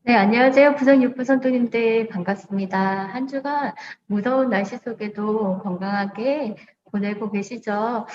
네, 안녕하세요. 부산 육부 선도님들 반갑습니다. 한 주간 무더운 날씨 속에도 건강하게 보내고 계시죠?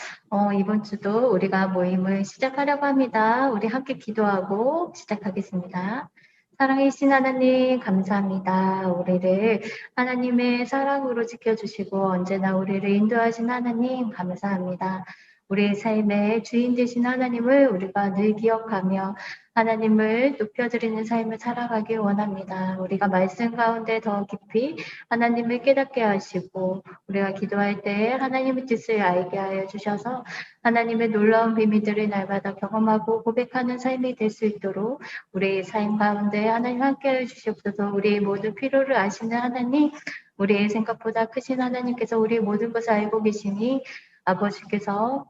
이번 주도 우리가 모임을 시작하려고 합니다. 우리 함께 기도하고 시작하겠습니다. 사랑이신 하나님, 감사합니다. 우리를 하나님의 사랑으로 지켜주시고 언제나 우리를 인도하신 하나님, 감사합니다. 우리의 삶의 주인 되신 하나님을 우리가 늘 기억하며 하나님을 높여드리는 삶을 살아가길 원합니다. 우리가 말씀 가운데 더 깊이 하나님을 깨닫게 하시고 우리가 기도할 때 하나님의 뜻을 알게 하여 주셔서 하나님의 놀라운 비밀들을 날마다 경험하고 고백하는 삶이 될 수 있도록 우리의 삶 가운데 하나님 함께해 주시옵소서. 우리의 모든 필요를 아시는 하나님, 우리의 생각보다 크신 하나님께서 우리의 모든 것을 알고 계시니 아버지께서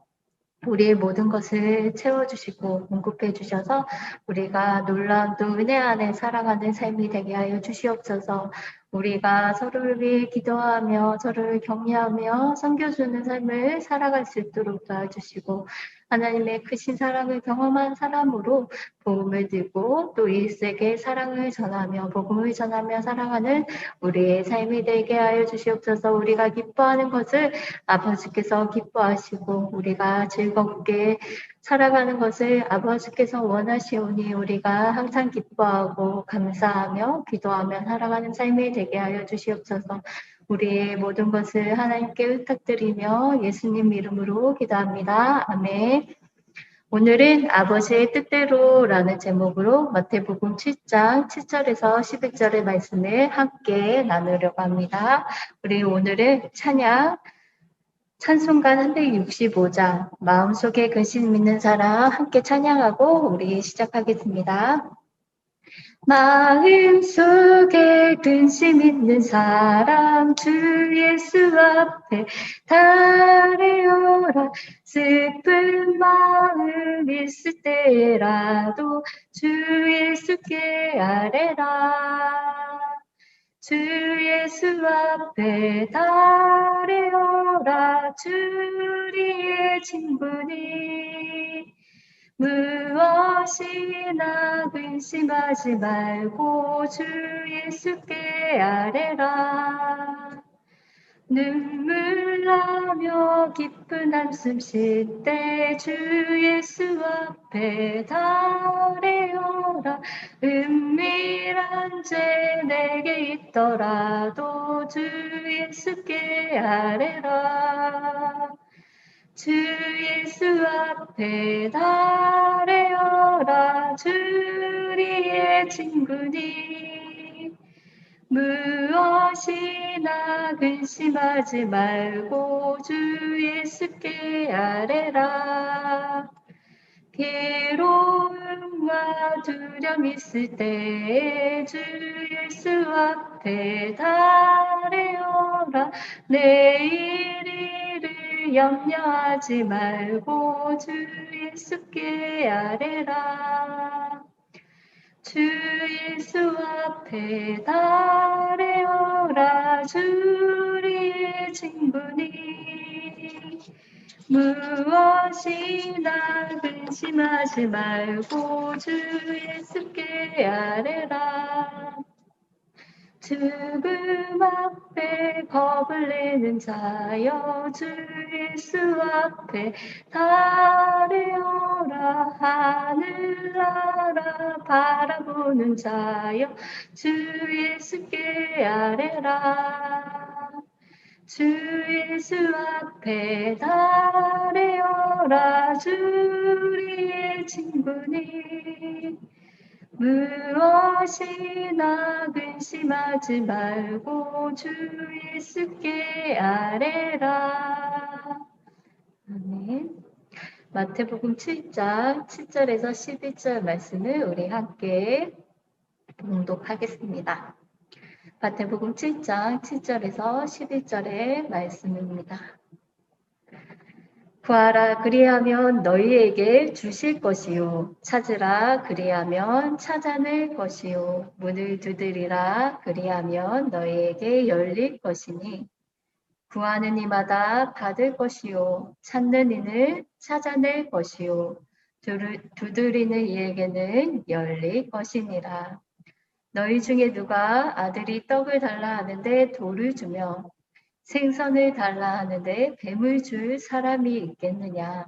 우리의 모든 것을 채워주시고 공급해 주셔서 우리가 놀라운 또 은혜 안에 살아가는 삶이 되게 하여 주시옵소서. 우리가 서로를 위해 기도하며 서로를 격려하며 섬겨주는 삶을 살아갈 수 있도록 도와주시고 하나님의 크신 사랑을 경험한 사람으로 복음을 들고 또 일세계 사랑을 전하며 복음을 전하며 살아가는 우리의 삶이 되게 하여 주시옵소서. 우리가 기뻐하는 것을 아버지께서 기뻐하시고 우리가 즐겁게 살아가는 것을 아버지께서 원하시오니 우리가 항상 기뻐하고 감사하며 기도하며 살아가는 삶이 되게 하여 주시옵소서. 우리의 모든 것을 하나님께 부탁드리며 예수님 이름으로 기도합니다. 아멘. 오늘은 아버지의 뜻대로라는 제목으로 마태복음 7장 7절에서 11절의 말씀을 함께 나누려고 합니다. 우리 오늘은 찬송가 365장 마음속에 근심 있는 사람 함께 찬양하고 우리 시작하겠습니다. 마음속에 근심 있는 사람 주 예수 앞에 달려라. 슬픈 마음 있을 때라도 주 예수께 아뢰라. 주 예수 앞에 달려라. 주리의 친구니 무엇이나 근심하지 말고 주 예수께 아뢰라. 눈물 나며 깊은 한숨 쉴 때 주 예수 앞에 달래어라. 은밀한 죄 내게 있더라도 주 예수께 아뢰라. 주 예수 앞에 달래어라. 주리의 친구니 무엇이나 근심하지 말고 주 예수께 아뢰라. 괴로움과 두려움 있을 때에 주 예수 앞에 달래어라. 내일 일을 염려하지 말고 주 예수께 아뢰라. 주 예수 앞에 달래어라. 주리의 친구니 무엇이나 근심하지 말고 주 예수께 아뢰라. 죽음 앞에 겁을 내는 자여 주 예수 앞에 달려라. 하늘나라 바라보는 자여 주 예수께 아뢰라. 주 예수 앞에 달려라. 주리의 친구니 무엇이나 근심하지 말고 주 예수께 아뢰라. 아멘. 마태복음 7장 7절에서 11절 말씀을 우리 함께 봉독하겠습니다. 마태복음 7장 7절에서 11절의 말씀입니다. 구하라 그리하면 너희에게 주실 것이요 찾으라 그리하면 찾아낼 것이요 문을 두드리라 그리하면 너희에게 열릴 것이니 구하는 이마다 받을 것이요 찾는 이는 찾아낼 것이요 두드리는 이에게는 열릴 것이니라. 너희 중에 누가 아들이 떡을 달라 하는데 돌을 주며 생선을 달라 하는데 뱀을 줄 사람이 있겠느냐?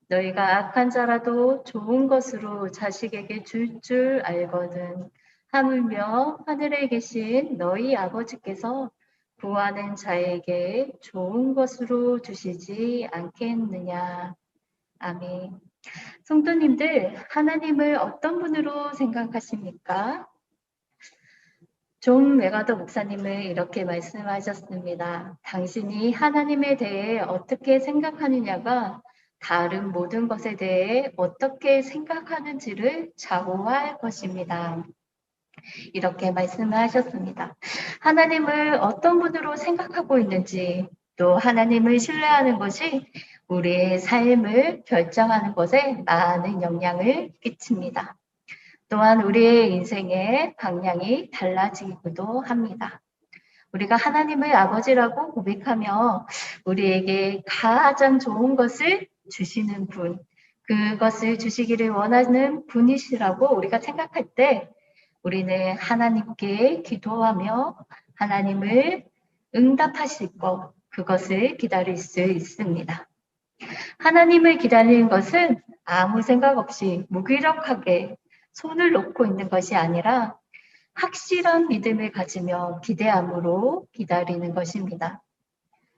너희가 악한 자라도 좋은 것으로 자식에게 줄 알거든. 하물며 하늘에 계신 너희 아버지께서 구하는 자에게 좋은 것으로 주시지 않겠느냐. 아멘. 성도님들, 하나님을 어떤 분으로 생각하십니까? 존 메가더 목사님은 이렇게 말씀하셨습니다. 당신이 하나님에 대해 어떻게 생각하느냐가 다른 모든 것에 대해 어떻게 생각하는지를 좌우할 것입니다. 이렇게 말씀하셨습니다. 하나님을 어떤 분으로 생각하고 있는지, 또 하나님을 신뢰하는 것이 우리의 삶을 결정하는 것에 많은 영향을 끼칩니다. 또한 우리의 인생의 방향이 달라지기도 합니다. 우리가 하나님을 아버지라고 고백하며 우리에게 가장 좋은 것을 주시는 분, 그것을 주시기를 원하는 분이시라고 우리가 생각할 때 우리는 하나님께 기도하며 하나님을 응답하실 것, 그것을 기다릴 수 있습니다. 하나님을 기다리는 것은 아무 생각 없이 무기력하게 손을 놓고 있는 것이 아니라 확실한 믿음을 가지며 기대함으로 기다리는 것입니다.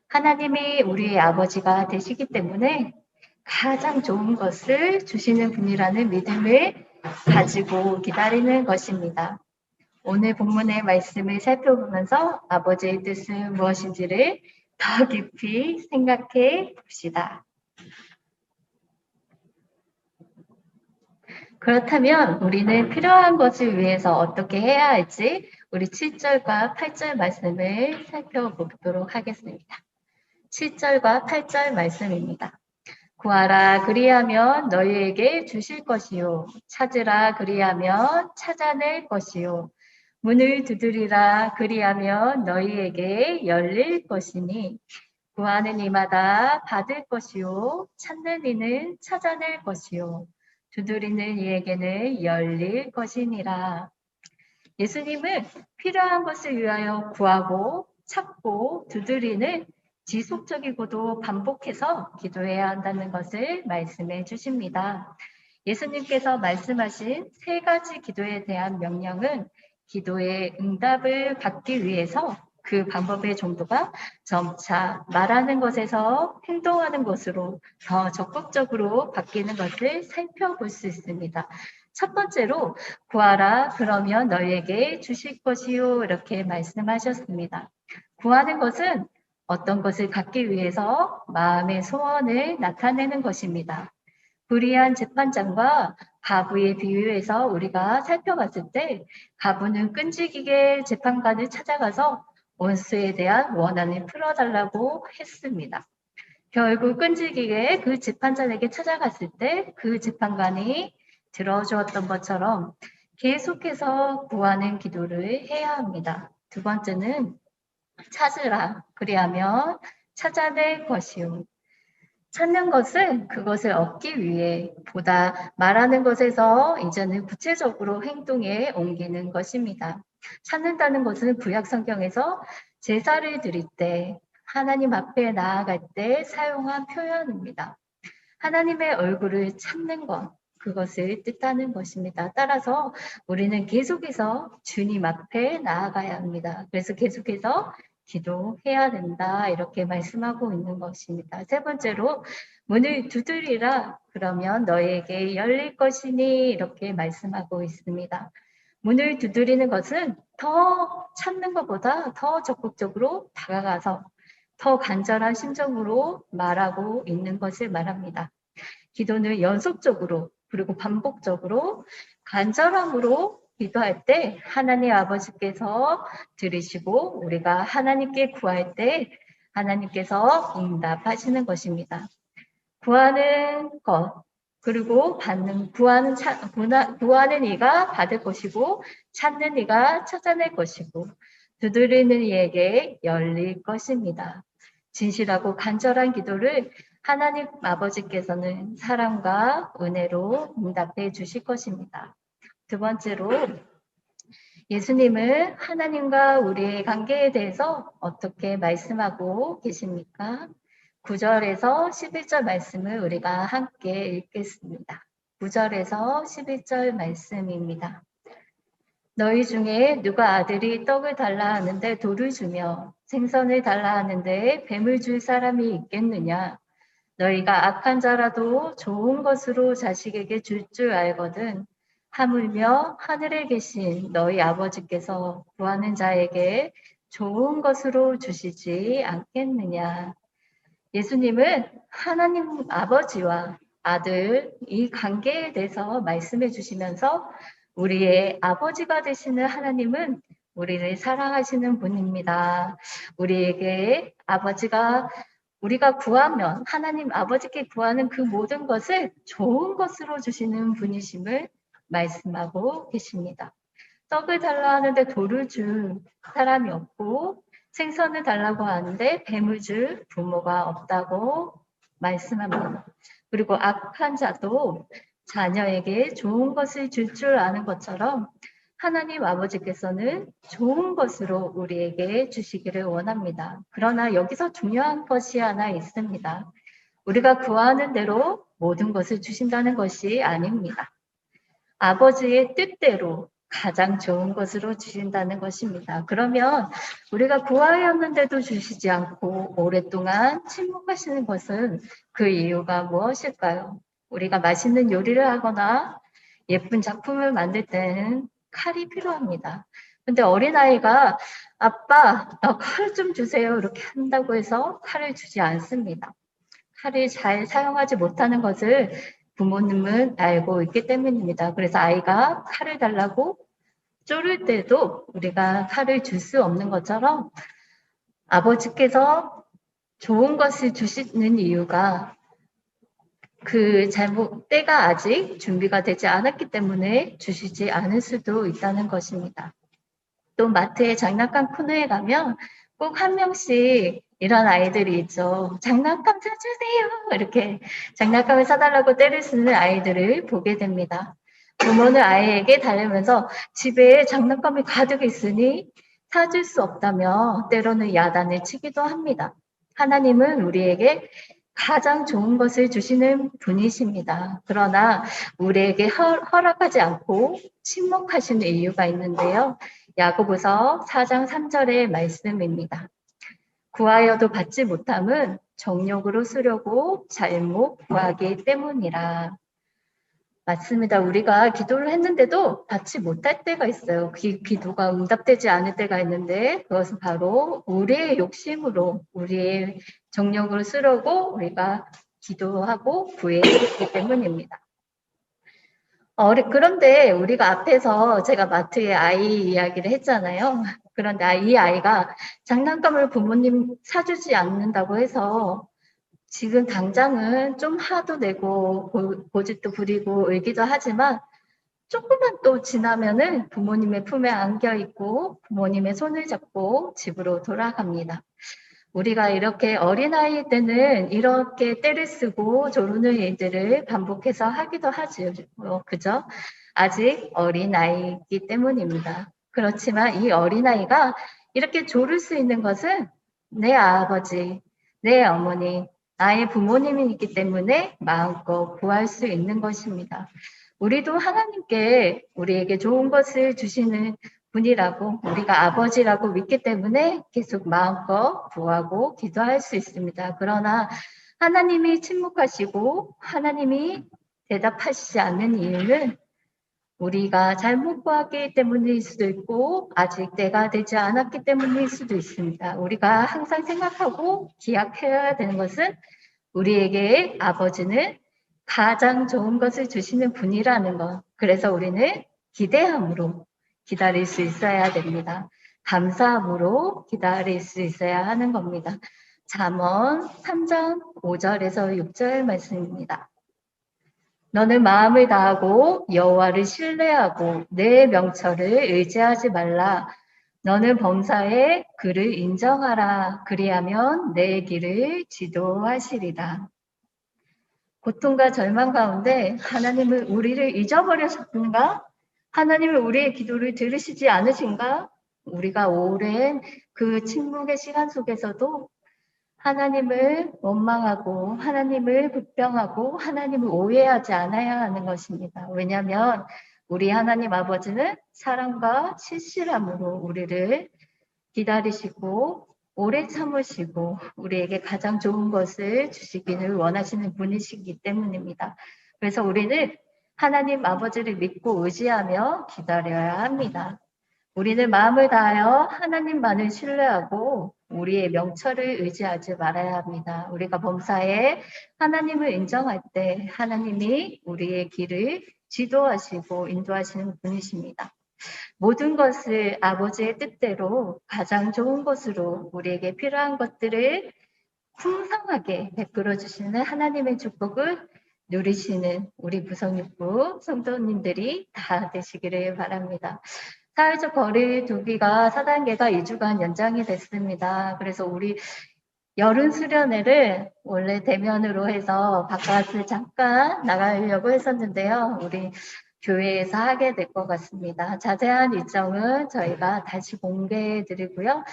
하나님이 우리의 아버지가 되시기 때문에 가장 좋은 것을 주시는 분이라는 믿음을 가지고 기다리는 것입니다. 오늘 본문의 말씀을 살펴보면서 아버지의 뜻은 무엇인지를 더 깊이 생각해 봅시다. 그렇다면 우리는 필요한 것을 위해서 어떻게 해야 할지 우리 7절과 8절 말씀을 살펴보도록 하겠습니다. 7절과 8절 말씀입니다. 구하라 그리하면 너희에게 주실 것이요 찾으라 그리하면 찾아낼 것이요 문을 두드리라 그리하면 너희에게 열릴 것이니 구하는 이마다 받을 것이요 찾는 이는 찾아낼 것이요 두드리는 이에게는 열릴 것이니라. 예수님은 필요한 것을 위하여 구하고 찾고 두드리는 지속적이고도 반복해서 기도해야 한다는 것을 말씀해 주십니다. 예수님께서 말씀하신 세 가지 기도에 대한 명령은 기도의 응답을 받기 위해서 그 방법의 정도가 점차 말하는 것에서 행동하는 것으로 더 적극적으로 바뀌는 것을 살펴볼 수 있습니다. 첫 번째로 구하라 그러면 너희에게 주실 것이요 이렇게 말씀하셨습니다. 구하는 것은 어떤 것을 갖기 위해서 마음의 소원을 나타내는 것입니다. 불의한 재판장과 가부의 비유에서 우리가 살펴봤을 때 가부는 끈질기게 재판관을 찾아가서 원수에 대한 원한을 풀어달라고 했습니다. 결국 끈질기게 그 재판장에게 찾아갔을 때 그 재판관이 들어주었던 것처럼 계속해서 구하는 기도를 해야 합니다. 두 번째는 찾으라. 그리하면 찾아낼 것이요. 찾는 것은 그것을 얻기 위해 보다 말하는 것에서 이제는 구체적으로 행동에 옮기는 것입니다. 찾는다는 것은 구약 성경에서 제사를 드릴 때 하나님 앞에 나아갈 때 사용한 표현입니다. 하나님의 얼굴을 찾는 것, 그것을 뜻하는 것입니다. 따라서 우리는 계속해서 주님 앞에 나아가야 합니다. 그래서 계속해서 기도해야 된다. 이렇게 말씀하고 있는 것입니다. 세 번째로 문을 두드리라. 그러면 너에게 열릴 것이니 이렇게 말씀하고 있습니다. 문을 두드리는 것은 더 찾는 것보다 더 적극적으로 다가가서 더 간절한 심정으로 말하고 있는 것을 말합니다. 기도는 연속적으로 그리고 반복적으로 간절함으로 기도할 때 하나님 아버지께서 들으시고 우리가 하나님께 구할 때 하나님께서 응답하시는 것입니다. 구하는 것 그리고 구하는 이가 받을 것이고 찾는 이가 찾아낼 것이고 두드리는 이에게 열릴 것입니다. 진실하고 간절한 기도를 하나님 아버지께서는 사랑과 은혜로 응답해 주실 것입니다. 두 번째로 예수님은 하나님과 우리의 관계에 대해서 어떻게 말씀하고 계십니까? 9절에서 11절 말씀을 우리가 함께 읽겠습니다. 9절에서 11절 말씀입니다. 너희 중에 누가 아들이 떡을 달라 하는데 돌을 주며 생선을 달라 하는데 뱀을 줄 사람이 있겠느냐? 너희가 악한 자라도 좋은 것으로 자식에게 줄 줄 알거든. 하물며 하늘에 계신 너희 아버지께서 구하는 자에게 좋은 것으로 주시지 않겠느냐. 예수님은 하나님 아버지와 아들 이 관계에 대해서 말씀해 주시면서 우리의 아버지가 되시는 하나님은 우리를 사랑하시는 분입니다. 우리에게 아버지가 우리가 구하면 하나님 아버지께 구하는 그 모든 것을 좋은 것으로 주시는 분이심을 말씀하고 계십니다. 떡을 달라 하는데 돌을 줄 사람이 없고 생선을 달라고 하는데 뱀을 줄 부모가 없다고 말씀합니다. 그리고 악한 자도 자녀에게 좋은 것을 줄 줄 아는 것처럼 하나님 아버지께서는 좋은 것으로 우리에게 주시기를 원합니다. 그러나 여기서 중요한 것이 하나 있습니다. 우리가 구하는 대로 모든 것을 주신다는 것이 아닙니다. 아버지의 뜻대로 가장 좋은 것으로 주신다는 것입니다. 그러면 우리가 구하였는데도 주시지 않고 오랫동안 침묵하시는 것은 그 이유가 무엇일까요? 우리가 맛있는 요리를 하거나 예쁜 작품을 만들 때는 칼이 필요합니다. 근데 어린아이가 아빠, 나 칼 좀 주세요. 이렇게 한다고 해서 칼을 주지 않습니다. 칼을 잘 사용하지 못하는 것을 부모님은 알고 있기 때문입니다. 그래서 아이가 칼을 달라고 쪼를 때도 우리가 칼을 줄 수 없는 것처럼 아버지께서 좋은 것을 주시는 이유가 그 때가 아직 준비가 되지 않았기 때문에 주시지 않을 수도 있다는 것입니다. 또 마트의 장난감 코너에 가면 꼭 한 명씩 이런 아이들이 있죠. 장난감 사주세요. 이렇게 장난감을 사달라고 떼를 쓰는 아이들을 보게 됩니다. 부모는 아이에게 달래면서 집에 장난감이 가득 있으니 사줄 수 없다며 때로는 야단을 치기도 합니다. 하나님은 우리에게 가장 좋은 것을 주시는 분이십니다. 그러나 우리에게 허락하지 않고 침묵하시는 이유가 있는데요. 야고보서 4장 3절의 말씀입니다. 구하여도 받지 못함은 정욕으로 쓰려고 잘못 구하기 때문이라. 맞습니다. 우리가 기도를 했는데도 받지 못할 때가 있어요. 기도가 응답되지 않을 때가 있는데 그것은 바로 우리의 욕심으로 우리의 정욕으로 쓰려고 우리가 기도하고 구했기 때문입니다. 그런데 우리가 앞에서 제가 마트에 아이 이야기를 했잖아요. 그런데 이 아이가 장난감을 부모님 사주지 않는다고 해서 지금 당장은 좀 화도 내고 고집도 부리고 울기도 하지만 조금만 또 지나면은 부모님의 품에 안겨 있고 부모님의 손을 잡고 집으로 돌아갑니다. 우리가 이렇게 어린아이 때는 이렇게 떼를 쓰고 조르는 일들을 반복해서 하기도 하죠. 그죠? 아직 어린아이이기 때문입니다. 그렇지만 이 어린아이가 이렇게 조를 수 있는 것은 내 아버지, 내 어머니, 나의 부모님이 있기 때문에 마음껏 구할 수 있는 것입니다. 우리도 하나님께 우리에게 좋은 것을 주시는 분이라고 우리가 아버지라고 믿기 때문에 계속 마음껏 구하고 기도할 수 있습니다. 그러나 하나님이 침묵하시고 하나님이 대답하시지 않는 이유는 우리가 잘못 구하기 때문일 수도 있고 아직 때가 되지 않았기 때문일 수도 있습니다. 우리가 항상 생각하고 기억해야 되는 것은 우리에게 아버지는 가장 좋은 것을 주시는 분이라는 것. 그래서 우리는 기대함으로 기다릴 수 있어야 됩니다. 감사함으로 기다릴 수 있어야 하는 겁니다. 잠언 3장 5절에서 6절 말씀입니다. 너는 마음을 다하고 여호와를 신뢰하고 내 명철을 의지하지 말라. 너는 범사에 그를 인정하라. 그리하면 내 길을 지도하시리라. 고통과 절망 가운데 하나님은 우리를 잊어버리셨던가? 하나님은 우리의 기도를 들으시지 않으신가? 우리가 오랜 그 침묵의 시간 속에서도 하나님을 원망하고 하나님을 불평하고 하나님을 오해하지 않아야 하는 것입니다. 왜냐하면 우리 하나님 아버지는 사랑과 신실함으로 우리를 기다리시고 오래 참으시고 우리에게 가장 좋은 것을 주시기를 원하시는 분이시기 때문입니다. 그래서 우리는 하나님 아버지를 믿고 의지하며 기다려야 합니다. 우리는 마음을 다하여 하나님만을 신뢰하고 우리의 명철을 의지하지 말아야 합니다. 우리가 범사에 하나님을 인정할 때 하나님이 우리의 길을 지도하시고 인도하시는 분이십니다. 모든 것을 아버지의 뜻대로 가장 좋은 것으로 우리에게 필요한 것들을 풍성하게 베풀어 주시는 하나님의 축복을 누리시는 우리 무성육부 성도님들이 다 되시기를 바랍니다. 사회적 거리 두기가 4단계가 2주간 연장이 됐습니다. 그래서 우리 여름 수련회를 원래 대면으로 해서 바깥을 잠깐 나가려고 했었는데요. 우리 교회에서 하게 될 것 같습니다. 자세한 일정은 저희가 다시 공개해 드리고요.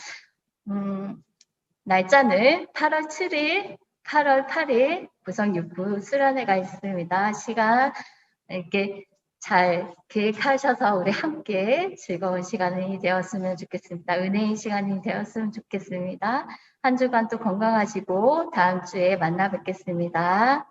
날짜는 8월 7일, 8월 8일 구성 6부 수련회가 있습니다. 시간 이렇게 잘 계획하셔서 우리 함께 즐거운 시간이 되었으면 좋겠습니다. 은혜인 시간이 되었으면 좋겠습니다. 한 주간 또 건강하시고 다음 주에 만나 뵙겠습니다.